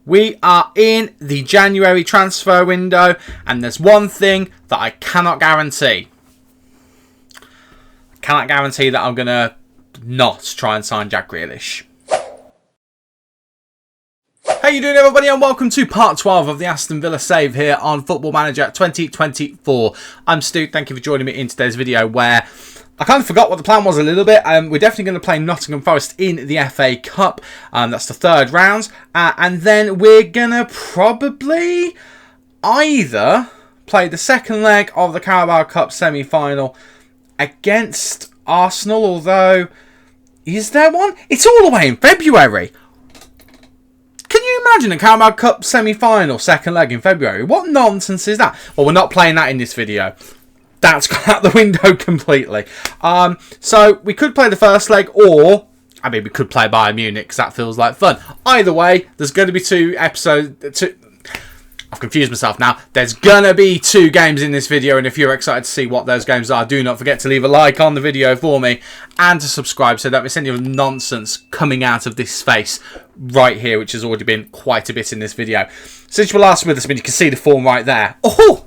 We are in the January transfer window, and there's one thing that I cannot guarantee. I cannot guarantee that I'm going to not try and sign Jack Grealish. How you doing, everybody, and welcome to part 12 of the Aston Villa save here on Football Manager 2024. I'm Stu, thank you for joining me in today's video where I kind of forgot what the plan was a little bit. We're definitely going to play Nottingham Forest in the FA Cup. That's the third round. And then we're going to probably either play the second leg of the Carabao Cup semi-final against Arsenal, although, is there one? It's all the way in February. Can you imagine a Carabao Cup semi-final second leg in February? What nonsense is that? Well, we're not playing that in this video. That's gone out the window completely. So we could play the first leg, or I mean, we could play Bayern Munich because that feels like fun. Either way, there's going to be two episodes. I've confused myself now. There's going to be two games in this video, and if you're excited to see what those games are, do not forget to leave a like on the video for me and to subscribe so that we send you nonsense coming out of this space right here, which has already been quite a bit in this video. Since you were last with us, you can see the form right there. Oh!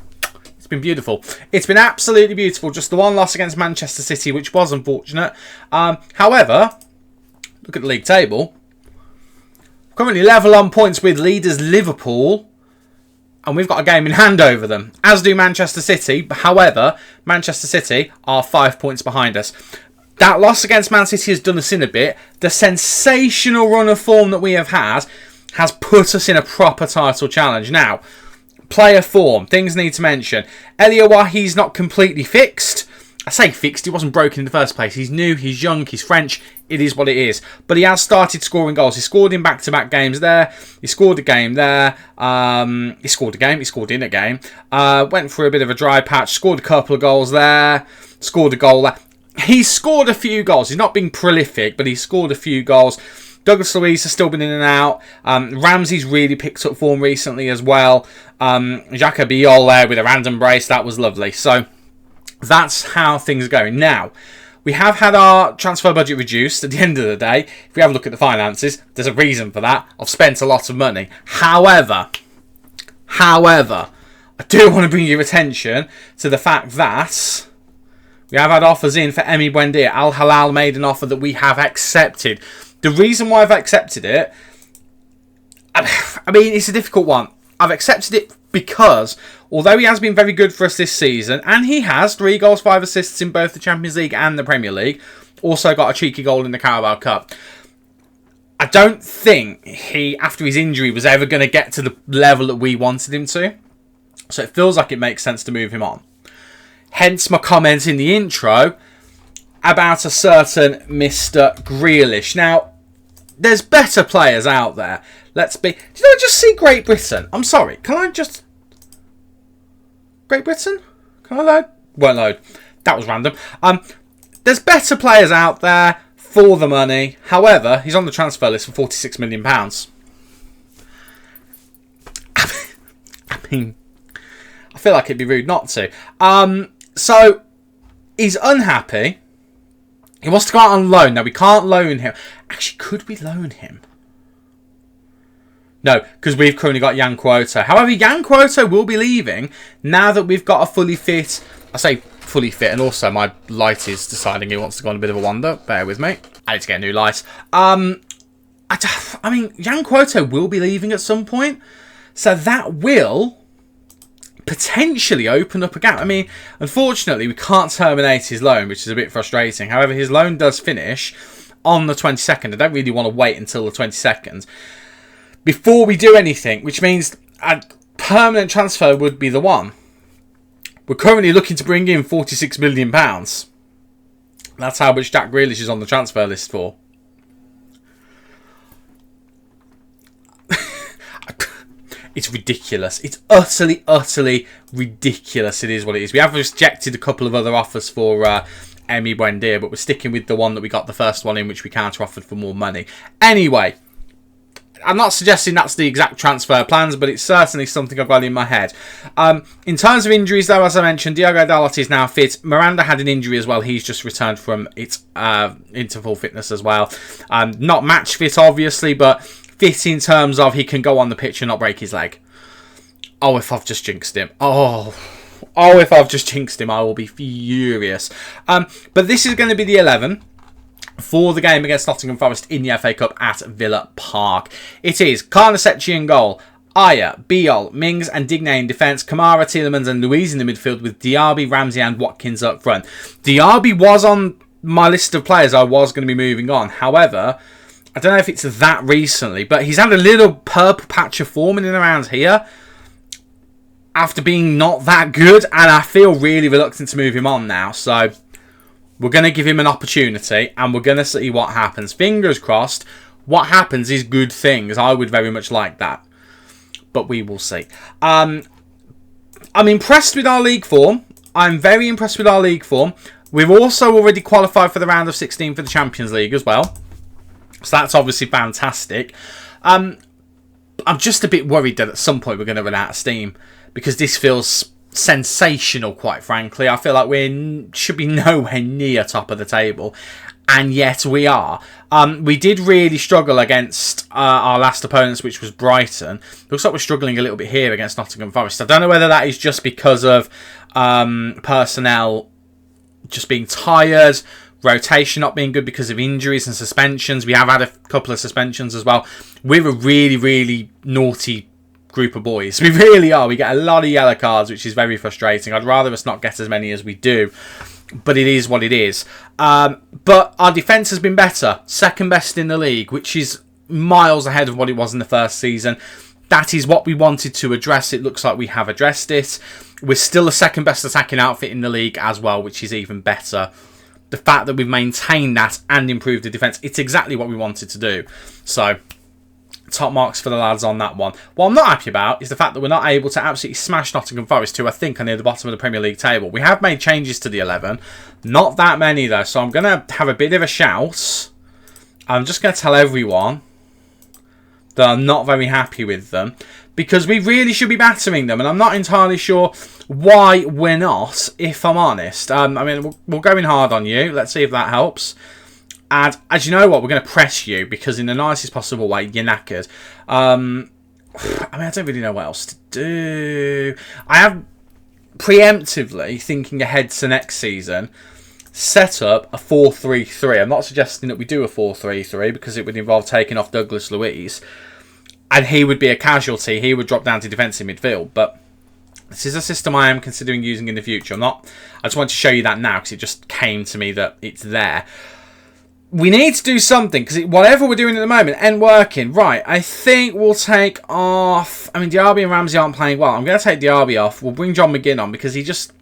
It's been beautiful. It's been absolutely beautiful. Just the one loss against Manchester City, which was unfortunate. However, look at the league table. Currently level on points with leaders Liverpool. And we've got a game in hand over them. As do Manchester City. However, Manchester City are 5 points behind us. That loss against Man City has done us in a bit. The sensational run of form that we have had has put us in a proper title challenge. Now, player form, things need to mention. Elio Wahi's not completely fixed. I say fixed, he wasn't broken in the first place. He's new, he's young, he's French. It is what it is. But he has started scoring goals. He scored in back-to-back games there. He scored a game there. He scored in a game. Went through a bit of a dry patch. Scored a couple of goals there. Scored a goal there. He's scored a few goals. He's not been prolific, but he's scored a few goals. Douglas Luiz has still been in and out. Ramsey's really picked up form recently as well. Xhaka Biol there with a random brace. That was lovely. So that's how things are going. Now, we have had our transfer budget reduced at the end of the day. If we have a look at the finances, there's a reason for that. I've spent a lot of money. However, I do want to bring your attention to the fact that we have had offers in for Emi Buendia. Al Hilal made an offer that we have accepted. The reason why I've accepted it, I mean, it's a difficult one. I've accepted it because, although he has been very good for us this season, and he has 3 goals, 5 assists in both the Champions League and the Premier League, also got a cheeky goal in the Carabao Cup. I don't think he, after his injury, was ever going to get to the level that we wanted him to. So it feels like it makes sense to move him on. Hence my comment in the intro about a certain Mr. Grealish. Now, there's better players out there. Let's be... Did I just see Great Britain? I'm sorry. Can I just... Great Britain? Can I load? Won't load. That was random. There's better players out there for the money. However, he's on the transfer list for £46 million. I mean, I feel like it'd be rude not to. So, he's unhappy. He wants to go out on loan. Now, we can't loan him. Actually, could we loan him? No, because we've currently got Yan Quoto. However, Yan Quoto will be leaving now that we've got a fully fit... I say fully fit, and also my light is deciding he wants to go on a bit of a wander. Bear with me. I need to get a new light. I mean, Yan Quoto will be leaving at some point. So that will potentially open up a gap. I mean, unfortunately, we can't terminate his loan, which is a bit frustrating. However, his loan does finish on the 22nd. I don't really want to wait until the 22nd before we do anything, which means a permanent transfer would be the one. We're currently looking to bring in £46 million. That's how much Jack Grealish is on the transfer list for. It's ridiculous. It's utterly, utterly ridiculous. It is what it is. We have rejected a couple of other offers for Emi Buendia, but we're sticking with the one that we got the first one in, which we counter-offered for more money. Anyway, I'm not suggesting that's the exact transfer plans, but it's certainly something I've got in my head. In terms of injuries, though, as I mentioned, Diogo Dalot is now fit. Miranda had an injury as well. He's just returned from its into full fitness as well. Not match fit, obviously, but fit in terms of he can go on the pitch and not break his leg. Oh, if I've just jinxed him. Oh, if I've just jinxed him, I will be furious. But this is going to be the 11 for the game against Nottingham Forest in the FA Cup at Villa Park. It is Karnasecki in goal, Aya, Biol, Mings and Digne in defence, Kamara, Tielemans and Louise in the midfield with Diaby, Ramsey and Watkins up front. Diaby was on my list of players I was going to be moving on. However, I don't know if it's that recently, but he's had a little purple patch of form in and around here after being not that good, and I feel really reluctant to move him on now. So we're going to give him an opportunity and we're going to see what happens. Fingers crossed, what happens is good things. I would very much like that, but we will see. I'm impressed with our league form. I'm very impressed with our league form. We've also already qualified for the round of 16 for the Champions League as well. So that's obviously fantastic. I'm just a bit worried that at some point we're going to run out of steam, because this feels sensational, quite frankly. I feel like we should be nowhere near top of the table, and yet we are. We did really struggle against our last opponents, which was Brighton. Looks like we're struggling a little bit here against Nottingham Forest. I don't know whether that is just because of personnel just being tired, rotation not being good because of injuries and suspensions. We have had a couple of suspensions as well. We're a really, really naughty group of boys. We really are. We get a lot of yellow cards, which is very frustrating. I'd rather us not get as many as we do, but it is what it is. But our defence has been better. Second best in the league, which is miles ahead of what it was in the first season. That is what we wanted to address. It looks like we have addressed it. We're still the second best attacking outfit in the league as well, which is even better. The fact that we've maintained that and improved the defence, it's exactly what we wanted to do. So, top marks for the lads on that one. What I'm not happy about is the fact that we're not able to absolutely smash Nottingham Forest, who I think are near the bottom of the Premier League table. We have made changes to the 11. Not that many, though. So I'm going to have a bit of a shout. I'm just going to tell everyone that I'm not very happy with them, because we really should be battering them. And I'm not entirely sure why we're not, if I'm honest. I mean, we're going hard on you. Let's see if that helps. And as you know what, we're going to press you, because in the nicest possible way, you're knackered. I mean, I don't really know what else to do. I have preemptively, thinking ahead to next season, set up a 4-3-3. I'm not suggesting that we do a 4-3-3, because it would involve taking off Douglas Luiz, and he would be a casualty. He would drop down to defensive midfield. But this is a system I am considering using in the future. I just want to show you that now, because it just came to me that it's there. We need to do something, because whatever we're doing at the moment ain't working. Right, I think we'll take off... I mean, Diaby and Ramsey aren't playing well. I'm going to take Diaby off. We'll bring John McGinn on, because he's just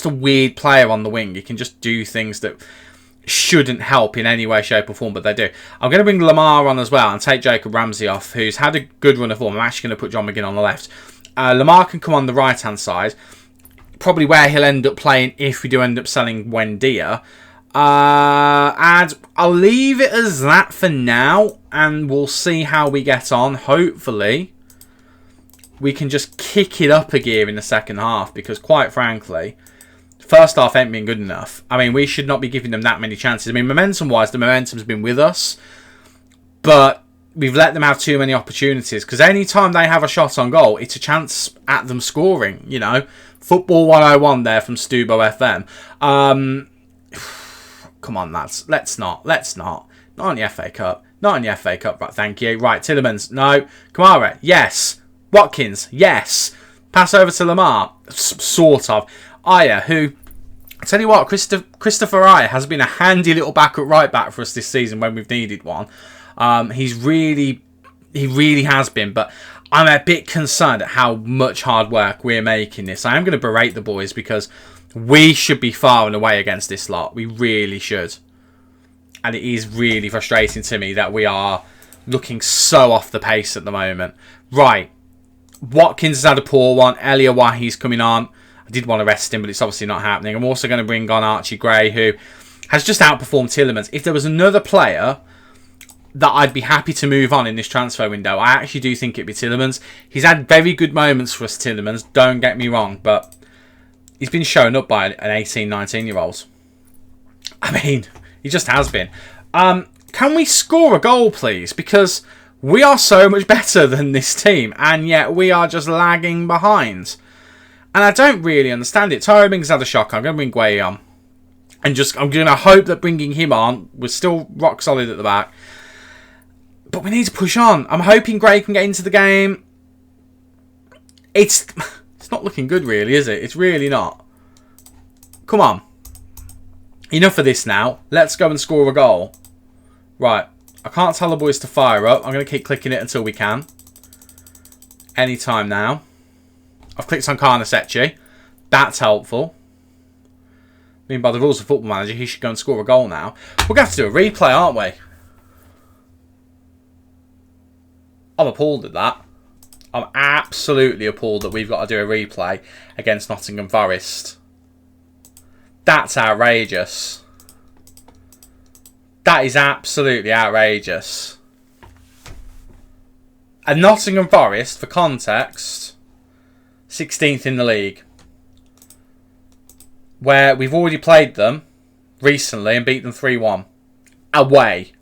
a weird player on the wing. He can just do things that shouldn't help in any way, shape or form, but they do. I'm going to bring Lamar on as well and take Jacob Ramsey off, who's had a good run of form. I'm actually going to put John McGinn on the left. Lamar can come on the right-hand side, probably where he'll end up playing if we do end up selling Wendia. And I'll leave it as that for now, and we'll see how we get on. Hopefully we can just kick it up a gear in the second half, because quite frankly, first half ain't been good enough. I mean, we should not be giving them that many chances. I mean, momentum wise, the momentum's been with us, but we've let them have too many opportunities, because any time they have a shot on goal, it's a chance at them scoring, you know. Football 101 there from Stubo FM. Come on, lads. Let's not. Not on the FA Cup. Not on the FA Cup. Right, thank you. Right, Tielemans. No. Kamara. Yes. Watkins. Yes. Pass over to Lamar. Sort of. Aya, who... I tell you what, Christopher Aya has been a handy little backup right back for us this season when we've needed one. He really has been, but I'm a bit concerned at how much hard work we're making this. I am going to berate the boys, because we should be far and away against this lot. We really should. And it is really frustrating to me that we are looking so off the pace at the moment. Right. Watkins has had a poor one. Elia Wahi's coming on. I did want to rest him, but it's obviously not happening. I'm also going to bring on Archie Gray, who has just outperformed Tielemans. If there was another player that I'd be happy to move on in this transfer window, I actually do think it'd be Tielemans. He's had very good moments for us, Tielemans. Don't get me wrong, but he's been shown up by an 18, 19-year-old. I mean, he just has been. Can we score a goal, please? Because We are so much better than this team, and yet we are just lagging behind. And I don't really understand it. Mings had a shock. I'm going to bring Guay on. And I'm going to hope that bringing him on, we're still rock solid at the back. But we need to push on. I'm hoping Gray can get into the game. It's not looking good, really, is it? It's really not. Come on. Enough of this now. Let's go and score a goal. Right. I can't tell the boys to fire up. I'm going to keep clicking it until we can. Anytime now. I've clicked on Carnasechi. That's helpful. I mean, by the rules of Football Manager, he should go and score a goal now. We're going to have to do a replay, aren't we? I'm appalled at that. I'm absolutely appalled that we've got to do a replay against Nottingham Forest. That's outrageous. That is absolutely outrageous. And Nottingham Forest, for context, 16th in the league. Where we've already played them recently and beat them 3-1. Away.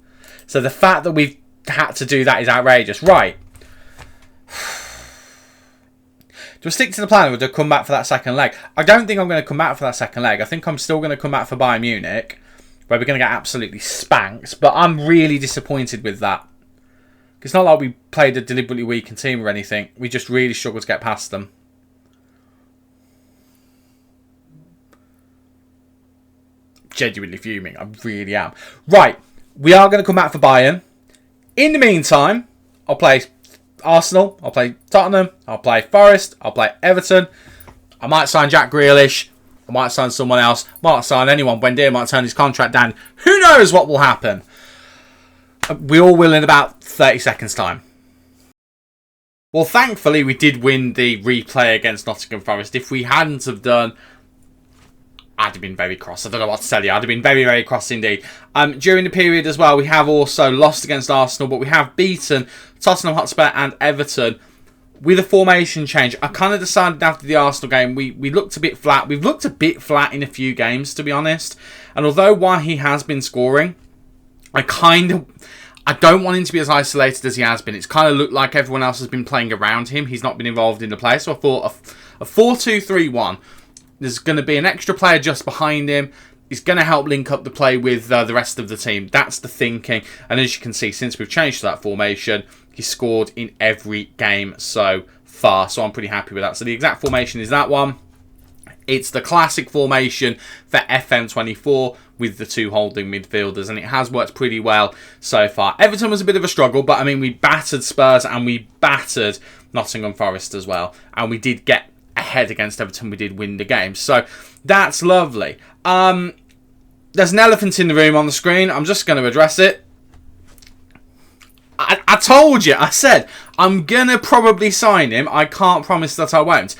So the fact that we've had to do that is outrageous. Right. Do I stick to the plan or do I come back for that second leg? I don't think I'm going to come back for that second leg. I think I'm still going to come back for Bayern Munich, where we're going to get absolutely spanked. But I'm really disappointed with that. It's not like we played a deliberately weakened team or anything. We just really struggled to get past them. Genuinely fuming. I really am. Right. We are going to come back for Bayern. In the meantime, I'll play Arsenal, I'll play Tottenham, I'll play Forest, I'll play Everton. I might sign Jack Grealish. I might sign someone else. I might sign anyone. Buendia might turn his contract down. Who knows what will happen? We all will in about 30 seconds time. Well, thankfully we did win the replay against Nottingham Forest. If we hadn't have done, I'd have been very cross. I don't know what to tell you. I'd have been very, very cross indeed. During the period as well, we have also lost against Arsenal, but we have beaten Tottenham Hotspur and Everton with a formation change. I kind of decided after the Arsenal game, we looked a bit flat. We've looked a bit flat in a few games, to be honest. And although he has been scoring, I don't want him to be as isolated as he has been. It's kind of looked like everyone else has been playing around him. He's not been involved in the play. So I thought a 4-2-3-1. There's going to be an extra player just behind him. He's going to help link up the play with the rest of the team. That's the thinking. And as you can see, since we've changed to that formation, he's scored in every game so far. So I'm pretty happy with that. So the exact formation is that one. It's the classic formation for FM24 with the two holding midfielders. And it has worked pretty well so far. Everton was a bit of a struggle. But, I mean, we battered Spurs and we battered Nottingham Forest as well. And we did get ahead against Everton. We did win the game, so that's lovely. There's an elephant in the room on the screen. I'm just going to address it. I told you, I said I'm going to probably sign him. I can't promise that I won't.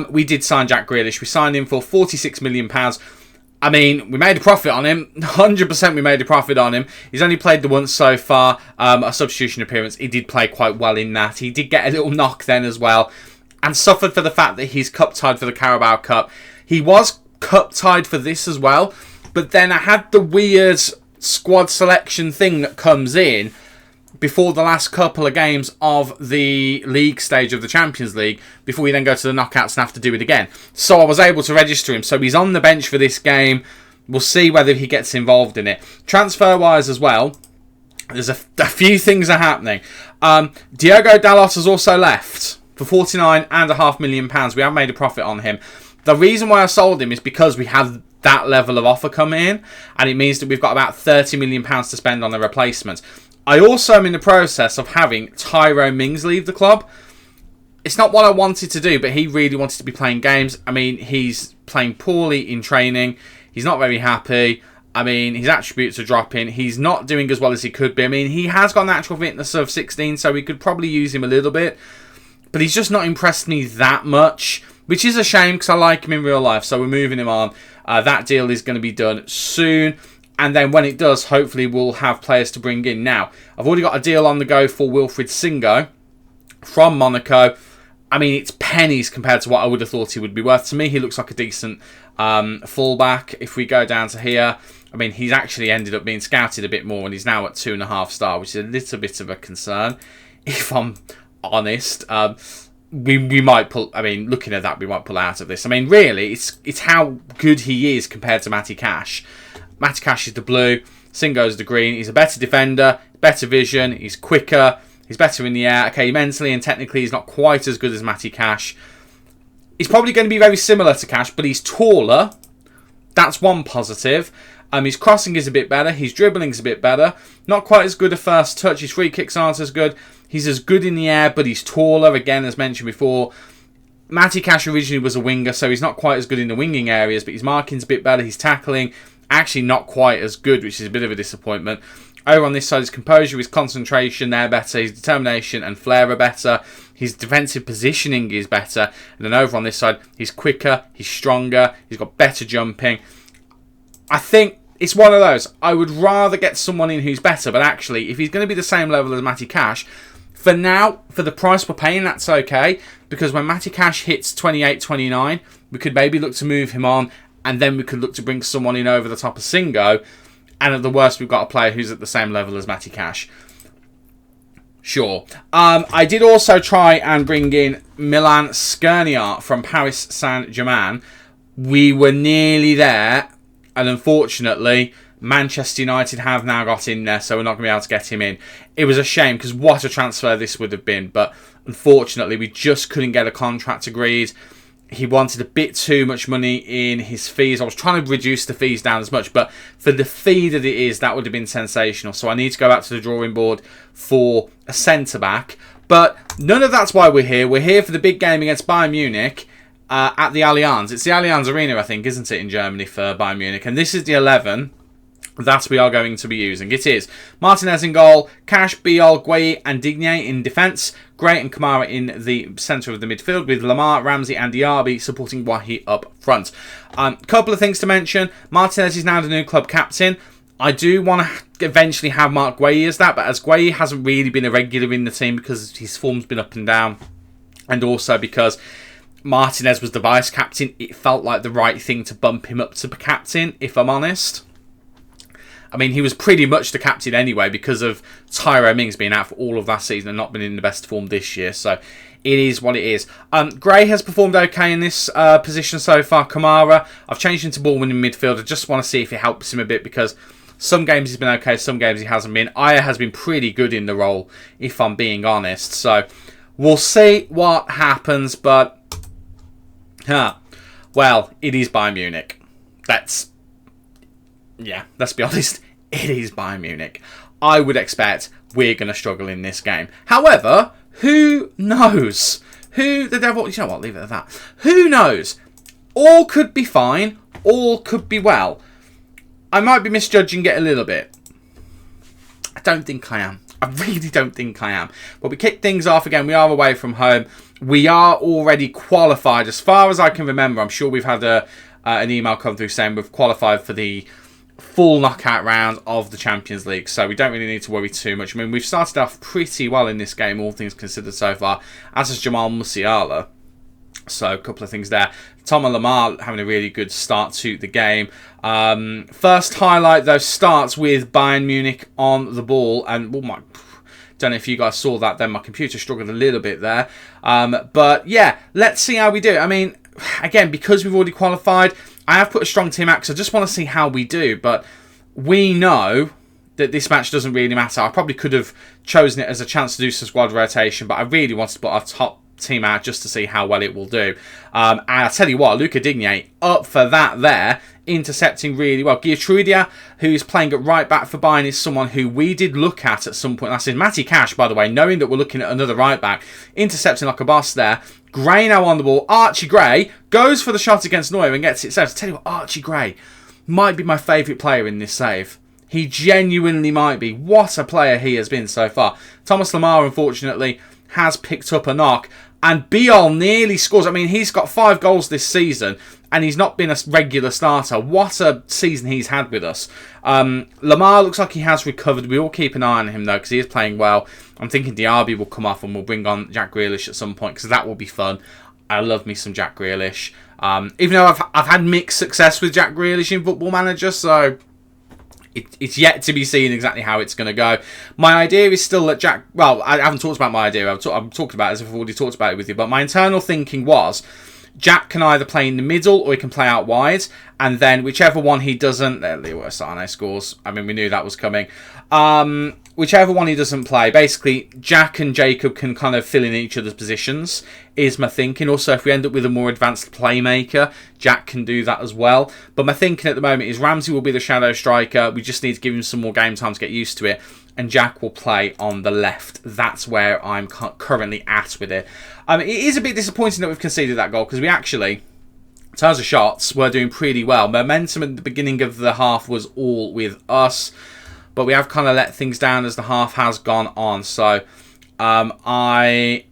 We did sign Jack Grealish. We signed him for £46 million. I mean, we made a profit on him. 100% we made a profit on him. He's only played the once so far, a substitution appearance. He did play quite well in that. He did get a little knock then as well, and suffered for the fact that he's cup tied for the Carabao Cup. He was cup tied for this as well, but then I had the weird squad selection thing that comes in before the last couple of games of the league stage of the Champions League, before we then go to the knockouts and have to do it again. So I was able to register him. So he's on the bench for this game. We'll see whether he gets involved in it. Transfer-wise as well, there's a few things are happening. Diogo Dalot has also left for £49.5 million. We have made a profit on him. The reason why I sold him is because we have that level of offer coming in, and it means that we've got about £30 million to spend on a replacement. I also am in the process of having Mings leave the club. It's not what I wanted to do, but he really wanted to be playing games. I mean, he's playing poorly in training. He's not very happy. I mean, his attributes are dropping. He's not doing as well as he could be. I mean, he has got natural fitness of 16, so we could probably use him a little bit. But he's just not impressed me that much, which is a shame because I like him in real life. So we're moving him on. That deal is going to be done soon. And then when it does, hopefully we'll have players to bring in. Now, I've already got a deal on the go for Wilfried Singo from Monaco. I mean, it's pennies compared to what I would have thought he would be worth. To me, he looks like a decent fullback. If we go down to here, I I mean, he's actually ended up being scouted a bit more, and he's now at 2.5 star, which is a little bit of a concern, if I'm honest. We might pull. I mean, looking at that, we might pull out of this. I mean, really, it's how good he is compared to Matty Cash. Matty Cash is the blue, Singo's the green. He's a better defender, better vision. He's quicker. He's better in the air. Okay, mentally and technically, he's not quite as good as Matty Cash. He's probably going to be very similar to Cash, but he's taller. That's one positive. His crossing is a bit better. His dribbling is a bit better. Not quite as good a first touch. His free kicks aren't as good. He's as good in the air, but he's taller, again, as mentioned before. Matty Cash originally was a winger, so he's not quite as good in the winging areas, but his marking's a bit better. His tackling, actually not quite as good, which is a bit of a disappointment. Over on this side, his composure, his concentration, they're better. His determination and flair are better. His defensive positioning is better. And then over on this side, he's quicker, he's stronger, he's got better jumping. I think it's one of those. I would rather get someone in who's better, but actually, if he's going to be the same level as Matty Cash, for now, for the price we're paying, that's okay. Because when Matty Cash hits 28, 29, we could maybe look to move him on, and then we could look to bring someone in over the top of Singo. And at the worst, we've got a player who's at the same level as Matty Cash. Sure. I did also try and bring in Milan Skriniar from Paris Saint-Germain. We were nearly there. And unfortunately, Manchester United have now got in there, so we're not going to be able to get him in. It was a shame, because what a transfer this would have been. But unfortunately, we just couldn't get a contract agreed. He wanted a bit too much money in his fees. I was trying to reduce the fees down as much, but for the fee that it is, that would have been sensational. So I need to go back to the drawing board for a centre-back. But none of that's why we're here. We're here for the big game against Bayern Munich at the Allianz. It's the Allianz Arena, I think, isn't it, in Germany for Bayern Munich? And this is the 11 that we are going to be using. It is Martinez in goal, Cash, Biol, Gueye and Digne in defence, Gray and Kamara in the centre of the midfield, with Lamar, Ramsey and Diaby supporting Wahi up front. Couple of things to mention. Martinez is now the new club captain. I do want to eventually have Mark Gueye as that, but as Gueye hasn't really been a regular in the team because his form's been up and down, and also because Martinez was the vice captain, it felt like the right thing to bump him up to captain, if I'm honest. I mean, he was pretty much the captain anyway because of Tyro Mings being out for all of last season and not been in the best form this year. So it is what it is. Gray has performed okay in this position so far. Kamara, I've changed him to ball winning midfield. I just want to see if it helps him a bit because some games he's been okay, some games he hasn't been. Aya has been pretty good in the role, if I'm being honest. So we'll see what happens. But, well, it is Bayern Munich. Yeah, let's be honest, it is Bayern Munich. I would expect we're going to struggle in this game. However, who knows? Who the devil... You know what, leave it at that. Who knows? All could be fine. All could be well. I might be misjudging it a little bit. I don't think I am. I really don't think I am. But we kick things off again. We are away from home. We are already qualified. As far as I can remember, I'm sure we've had an email come through saying we've qualified for the full knockout round of the Champions League, so we don't really need to worry too much. I mean, we've started off pretty well in this game, all things considered so far, as is Jamal Musiala. So a couple of things there. Tom and Lamar having a really good start to the game. First highlight, though, starts with Bayern Munich on the ball, and don't know if you guys saw that then. My computer struggled a little bit there. But yeah, let's see how we do. I mean, again, because we've already qualified, I have put a strong team out because I just want to see how we do. But we know that this match doesn't really matter. I probably could have chosen it as a chance to do some squad rotation, but I really wanted to put our top team out just to see how well it will do. And I'll tell you what, Luca Digne up for that there, intercepting really well. Giatrudia, who's playing at right back for Bayern, is someone who we did look at some point. That's in Matty Cash, by the way, knowing that we're looking at another right back, intercepting like a boss there. Gray now on the ball. Archie Gray goes for the shot against Neuer and gets it saved. I tell you what, Archie Gray might be my favourite player in this save. He genuinely might be. What a player he has been so far. Thomas Lamar, unfortunately, has picked up a knock. And Biol nearly scores. I mean, he's got 5 goals this season, and he's not been a regular starter. What a season he's had with us. Lamar looks like he has recovered. We will keep an eye on him, though, because he is playing well. I'm thinking Diaby will come off and we'll bring on Jack Grealish at some point, because that will be fun. I love me some Jack Grealish. Even though I've had mixed success with Jack Grealish in Football Manager, so it's yet to be seen exactly how it's going to go. My idea is still that Jack... Well, I haven't talked about my idea. I'm talking about it as if I've already talked about it with you. But my internal thinking was Jack can either play in the middle or he can play out wide. And then whichever one he doesn't... There Sane scores. I mean, we knew that was coming. Whichever one he doesn't play, basically, Jack and Jacob can kind of fill in each other's positions, is my thinking. Also, if we end up with a more advanced playmaker, Jack can do that as well. But my thinking at the moment is Ramsey will be the shadow striker. We just need to give him some more game time to get used to it. And Jack will play on the left. That's where I'm currently at with it. It is a bit disappointing that we've conceded that goal, because we actually... In terms of shots, we're doing pretty well. Momentum at the beginning of the half was all with us. But we have kind of let things down as the half has gone on. So I'm going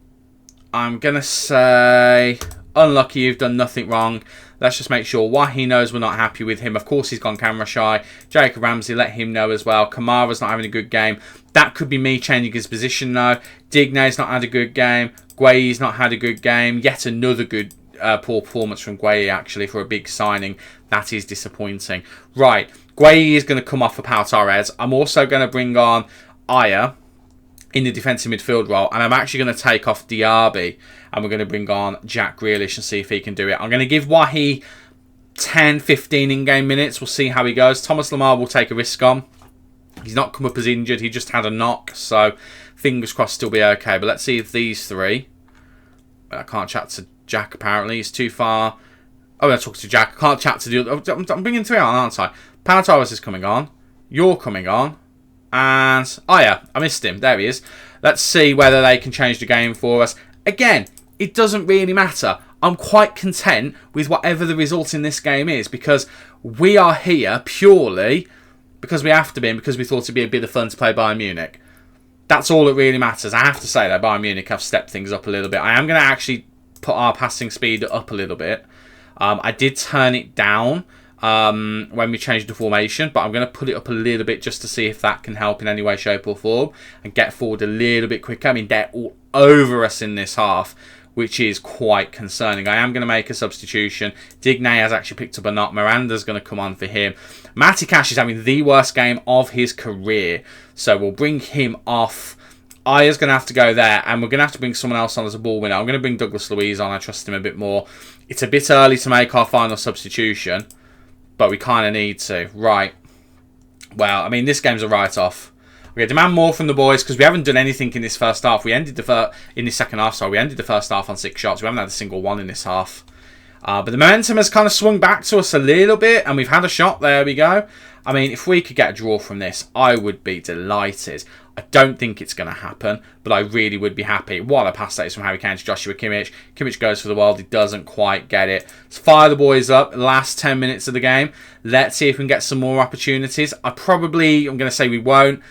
to say unlucky, you've done nothing wrong. Let's just make sure Wahi knows we're not happy with him. Of course, he's gone camera shy. Jacob Ramsey, let him know as well. Kamara's not having a good game. That could be me changing his position now. Digne's not had a good game. Guayi's not had a good game. Yet another good poor performance from Guayi, actually, for a big signing. That is disappointing. Right. Guayi is going to come off for Pau Torres. I'm also going to bring on Aya in the defensive midfield role. And I'm actually going to take off Diaby. And we're going to bring on Jack Grealish and see if he can do it. I'm going to give Wahi 10, 15 in-game minutes. We'll see how he goes. Thomas Lemar will take a risk on. He's not come up as injured. He just had a knock. So fingers crossed he'll be okay. But let's see if these three... I can't chat to Jack, apparently. He's too far. Oh, I'm talking to Jack. I can't chat to the other... I'm bringing three on, aren't I? Pau Torres is coming on. You're coming on. And... Oh, yeah. I missed him. There he is. Let's see whether they can change the game for us. Again, it doesn't really matter. I'm quite content with whatever the result in this game is, because we are here purely because we have to be and because we thought it'd be a bit of fun to play Bayern Munich. That's all that really matters. I have to say that Bayern Munich have stepped things up a little bit. I am going to actually put our passing speed up a little bit. I did turn it down when we changed the formation, but I'm going to put it up a little bit just to see if that can help in any way, shape or form and get forward a little bit quicker. I mean, they're all over us in this half, which is quite concerning. I am going to make a substitution. Digne has actually picked up a knock. Miranda's going to come on for him. Matty Cash is having the worst game of his career, so we'll bring him off. Aya's going to have to go there, and we're going to have to bring someone else on as a ball winner. I'm going to bring Douglas Luiz on. I trust him a bit more. It's a bit early to make our final substitution, but we kind of need to. Right. Well, I mean, this game's a write-off. We're going to demand more from the boys because we haven't done anything in this first half. We ended in the second half, sorry. We ended the first half on 6 shots. We haven't had a single one in this half. But the momentum has kind of swung back to us a little bit, and we've had a shot. There we go. I mean, if we could get a draw from this, I would be delighted. I don't think it's going to happen, but I really would be happy. What a pass that is from Harry Kane to Joshua Kimmich. Kimmich goes for the world. He doesn't quite get it. Let's fire the boys up. Last 10 minutes of the game. Let's see if we can get some more opportunities. I'm going to say we won't.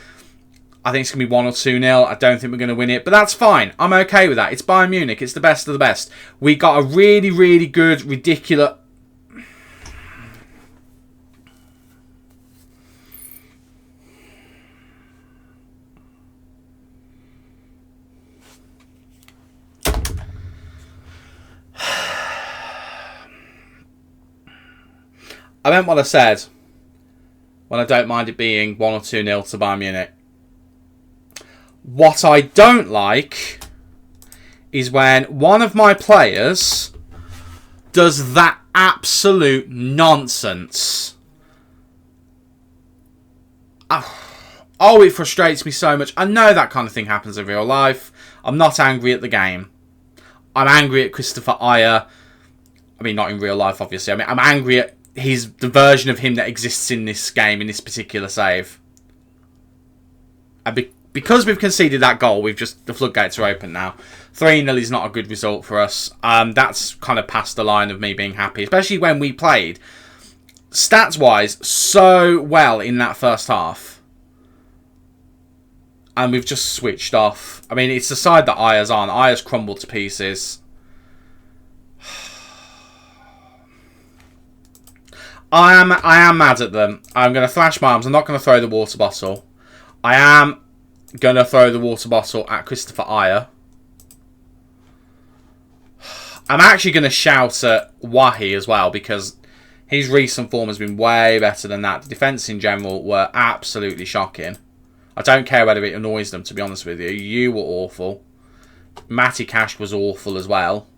I think it's going to be 1 or 2-0. I don't think we're going to win it, but that's fine. I'm okay with that. It's Bayern Munich. It's the best of the best. We got a really, really good, ridiculous... I meant what I said when I don't mind it being 1 or 2-0 to Bayern Munich. What I don't like is when one of my players does that absolute nonsense. Oh, it frustrates me so much. I know that kind of thing happens in real life. I'm not angry at the game. I'm angry at Christopher Aya. I mean, not in real life, obviously. I mean, I'm angry at the version of him that exists in this game, in this particular save. And because we've conceded that goal, the floodgates are open now. 3-0 is not a good result for us. That's kind of past the line of me being happy, especially when we played, stats-wise, so well in that first half. And we've just switched off. I mean, it's the side that Aya's on. Aya's crumbled to pieces. I am mad at them. I'm going to thrash my arms. I'm not going to throw the water bottle. I am going to throw the water bottle at Christopher Aya. I'm actually going to shout at Wahi as well, because His recent form has been way better than that. The defence in general were absolutely shocking. I don't care whether it annoys them, to be honest with you. You were awful. Matty Cash was awful as well.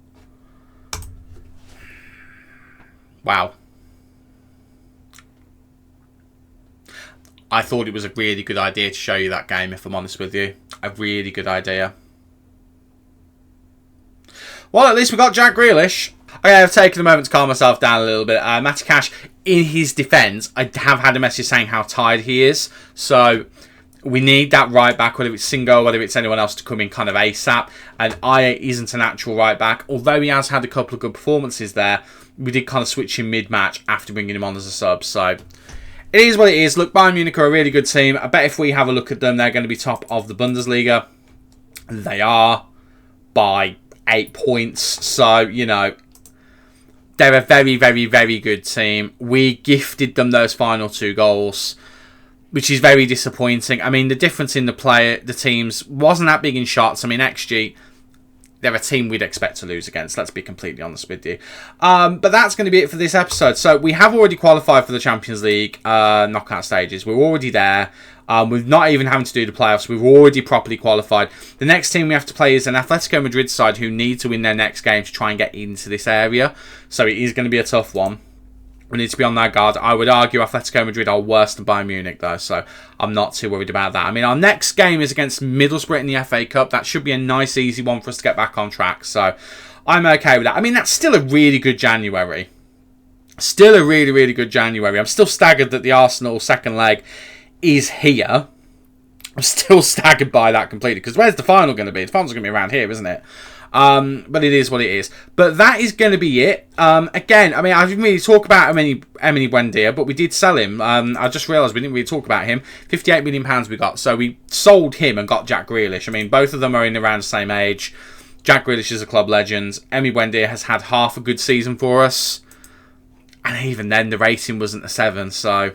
Wow. I thought it was a really good idea to show you that game, if I'm honest with you. A really good idea. Well, at least we got Jack Grealish. Okay, I've taken a moment to calm myself down a little bit. Matty Cash, in his defence, I have had a message saying how tired he is. So we need that right back, whether it's Singo, whether it's anyone else, to come in kind of ASAP. And Aya isn't a natural right back. Although he has had a couple of good performances there, we did kind of switch him mid-match after bringing him on as a sub. So it is what it is. Look, Bayern Munich are a really good team. I bet if we have a look at them, they're going to be top of the Bundesliga. They are by 8 points. So, you know, they're a very, very, very good team. We gifted them those final 2 goals, which is very disappointing. I mean, the difference in the teams wasn't that big in shots. I mean, XG, they're a team we'd expect to lose against. Let's be completely honest with you. But that's going to be it for this episode. So we have already qualified for the Champions League knockout stages. We're already there. We're not even having to do the playoffs. We've already properly qualified. The next team we have to play is an Atletico Madrid side who need to win their next game to try and get into this area. So it is going to be a tough one. We need to be on that guard. I would argue Atletico Madrid are worse than Bayern Munich, though, so I'm not too worried about that. I mean, our next game is against Middlesbrough in the FA Cup. That should be a nice, easy one for us to get back on track, so I'm okay with that. I mean, that's still a really good January. Still a really, really good January. I'm still staggered that the Arsenal second leg is here. I'm still staggered by that completely, because where's the final going to be? The final's going to be around here, isn't it? But it is what it is. But that is going to be it. Again, I mean, I didn't really talk about Emily Buendia, but we did sell him. I just realised we didn't really talk about him. £58 million we got. So we sold him and got Jack Grealish. I mean, both of them are in around the same age. Jack Grealish is a club legend. Emily Buendia has had half a good season for us. And even then, the rating wasn't a 7. So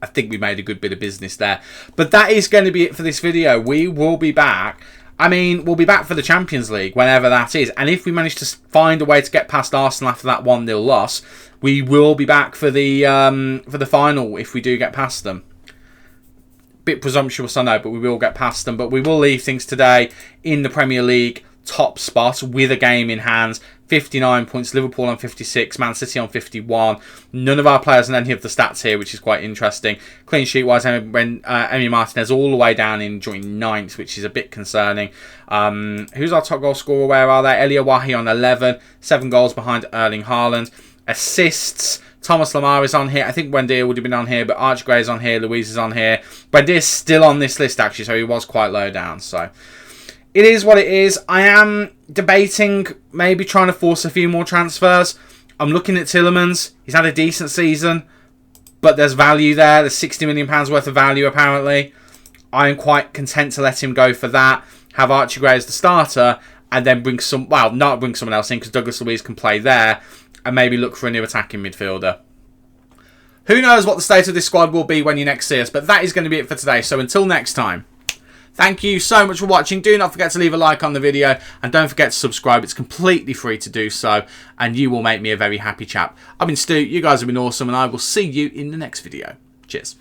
I think we made a good bit of business there. But that is going to be it for this video. We will be back. I mean, we'll be back for the Champions League, whenever that is. And if we manage to find a way to get past Arsenal after that 1-0 loss, we will be back for the final if we do get past them. Bit presumptuous, I know, but we will get past them. But we will leave things today in the Premier League top spot with a game in hand. 59 points, Liverpool on 56, Man City on 51. None of our players on any of the stats here, which is quite interesting. Clean sheet wise, Emi Martinez all the way down in joint 9th, which is a bit concerning. Who's our top goal scorer? Where are they? Elia Wahi on 11, 7 goals behind Erling Haaland. Assists, Thomas Lamar is on here. I think Buendia would have been on here, but Archie Gray is on here. Louise is on here. Buendia's still on this list, actually, so he was quite low down. So it is what it is. I am debating maybe trying to force a few more transfers. I'm looking at Tielemans. He's had a decent season, but there's value there. There's £60 million worth of value, apparently. I am quite content to let him go for that. Have Archie Gray as the starter, and then bring not bring someone else in, because Douglas Luiz can play there, and maybe look for a new attacking midfielder. Who knows what the state of this squad will be when you next see us, but that is going to be it for today. So until next time, thank you so much for watching. Do not forget to leave a like on the video, and don't forget to subscribe. It's completely free to do so, and you will make me a very happy chap. I've been Stu, you guys have been awesome, and I will see you in the next video. Cheers.